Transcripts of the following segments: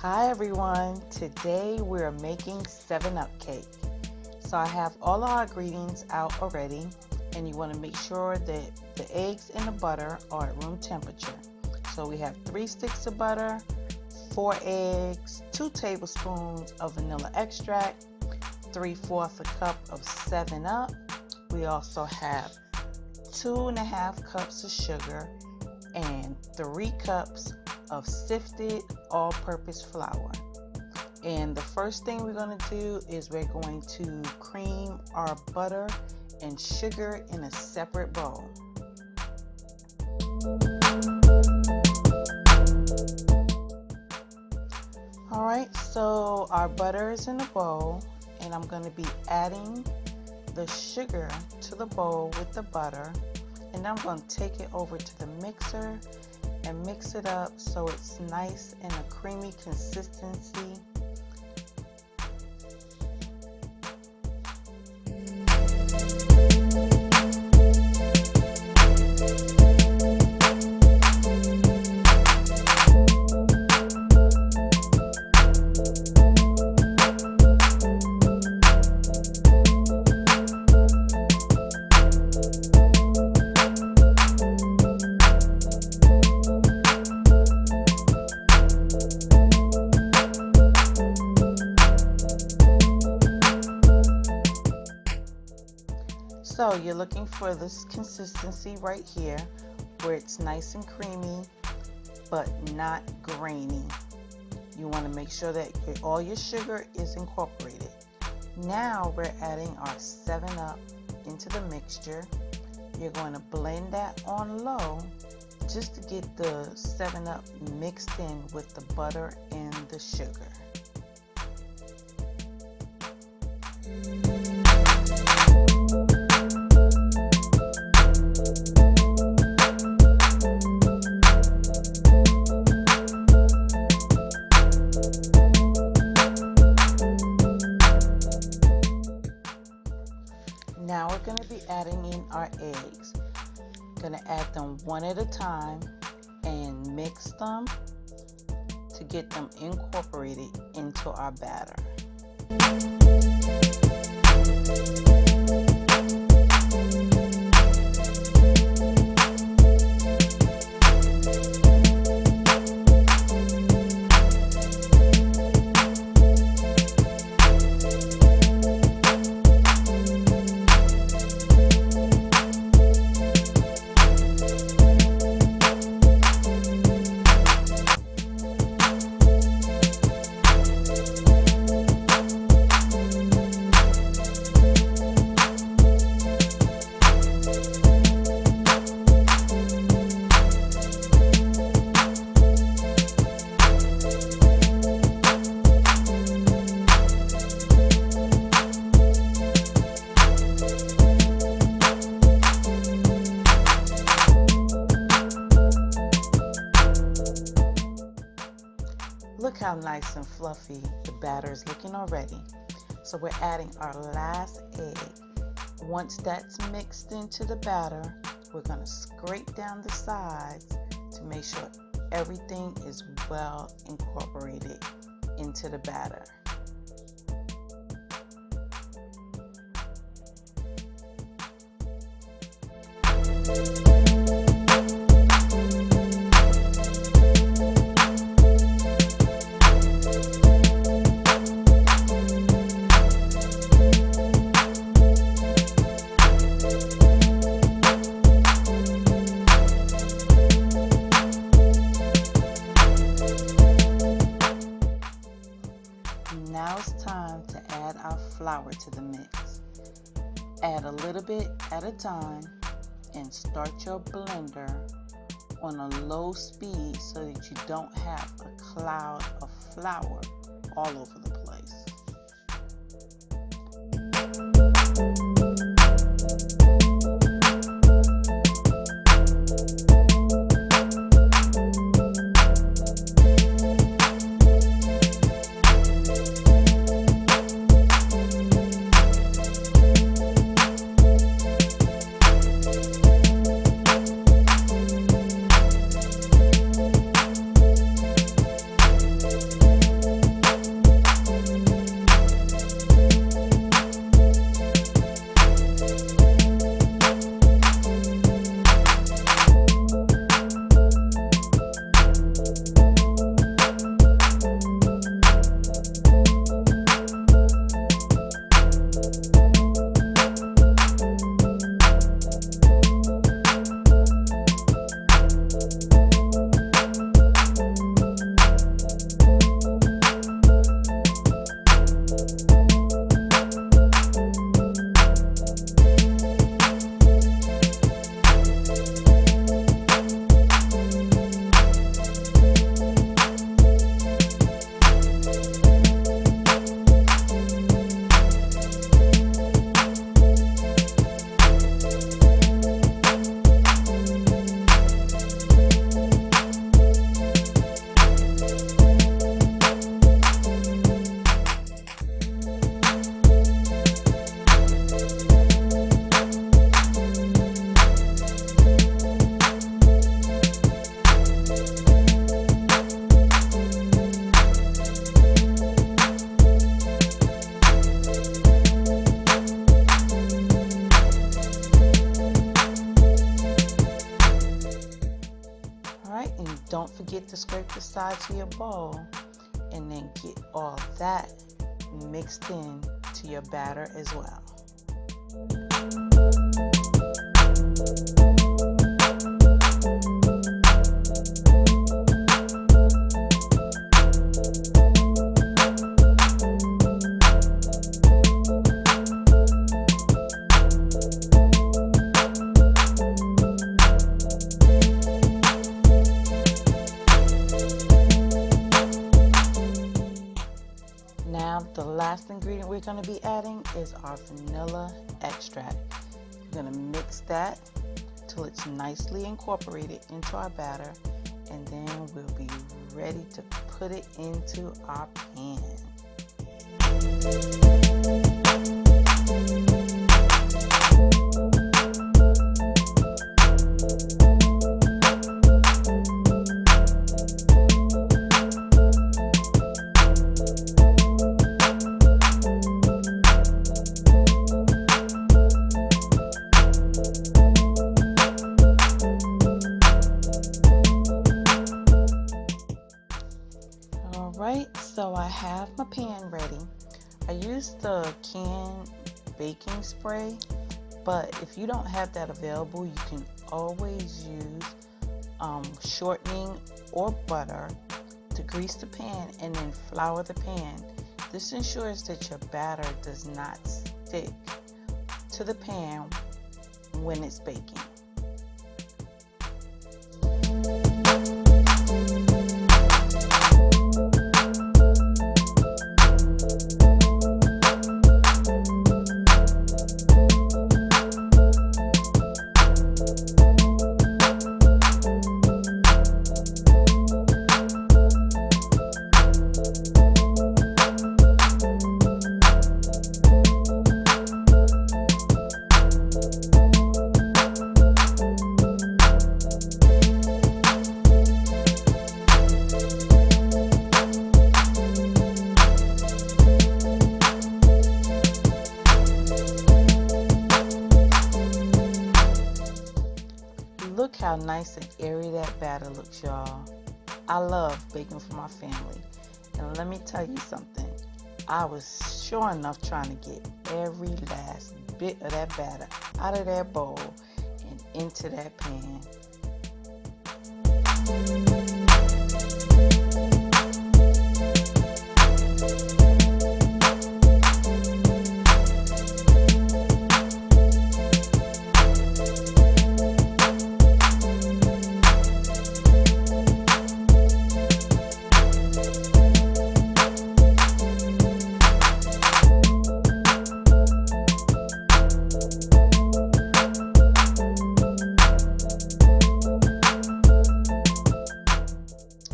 Hi everyone, today we're making 7-Up cake. So I have all our ingredients out already, and you want to make sure that the eggs and the butter are at room temperature. So we have 3 sticks of butter, 4 eggs, 2 tablespoons of vanilla extract, 3/4 a cup of 7-Up. We also have 2.5 cups of sugar and 3 cups of sifted all-purpose flour. And the first thing we're going to do is we're going to cream our butter and sugar in a separate bowl. Alright, so our butter is in the bowl, and I'm going to be adding the sugar to the bowl with the butter, and I'm going to take it over to the mixer and mix it up so it's nice and a creamy consistency. So you're looking for this consistency right here where it's nice and creamy but not grainy. You want to make sure that all your sugar is incorporated. Now we're adding our 7-Up into the mixture. You're going to blend that on low just to get the 7-Up mixed in with the butter and the sugar. Now we're going to be adding in our eggs. Going to add them one at a time and mix them to get them incorporated into our batter. Look how nice and fluffy the batter is looking already. So we're adding our last egg. Once that's mixed into the batter, we're going to scrape down the sides to make sure everything is well incorporated into the batter. Now it's time to add our flour to the mix. Add a little bit at a time and start your blender on a low speed so that you don't have a cloud of flour all over the place. Don't forget to scrape the sides of your bowl and then get all that mixed in to your batter as well. Now the last ingredient we're going to be adding is our vanilla extract. We're going to mix that till it's nicely incorporated into our batter, and then we'll be ready to put it into our pan. Alright, so I have my pan ready. I used the Canon baking spray, but if you don't have that available, you can always use shortening or butter to grease the pan and then flour the pan. This ensures that your batter does not stick to the pan when it's baking. Look how nice and airy that batter looks, y'all. I love baking for my family. And let me tell you something. I was sure enough trying to get every last bit of that batter out of that bowl and into that pan.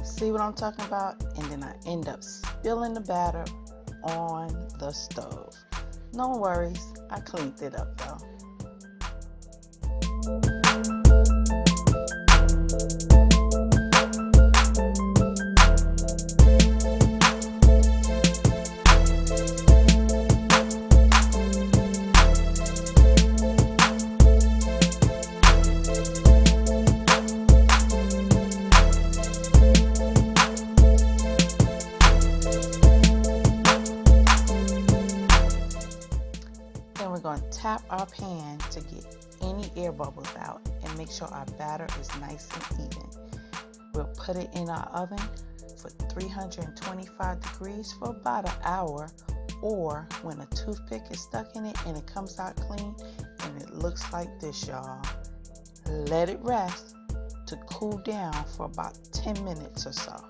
See what I'm talking about? And then I end up spilling the batter on the stove. No worries, I cleaned it up though. We're going to tap our pan to get any air bubbles out and make sure our batter is nice and even. We'll put it in our oven for 325 degrees for about an hour, or when a toothpick is stuck in it and it comes out clean and it looks like this, y'all. Let it rest to cool down for about 10 minutes or so.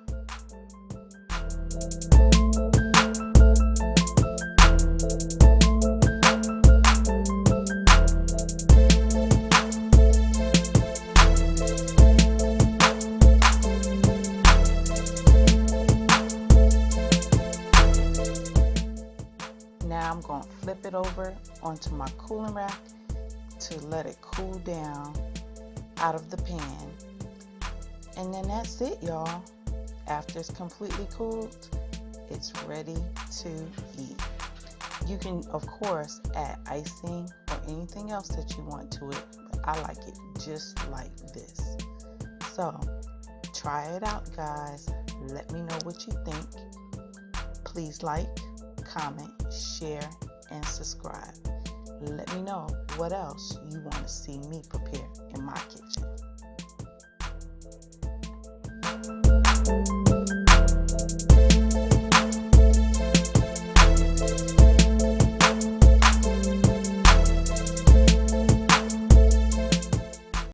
Now I'm going to flip it over onto my cooling rack to let it cool down out of the pan. And then that's it, y'all. After it's completely cooled, it's ready to eat. You can, of course, add icing or anything else that you want to it, but I like it just like this. So, Try it out, guys. Let me know what you think. Please like, comment, share, and subscribe. Let me know what else you want to see me prepare.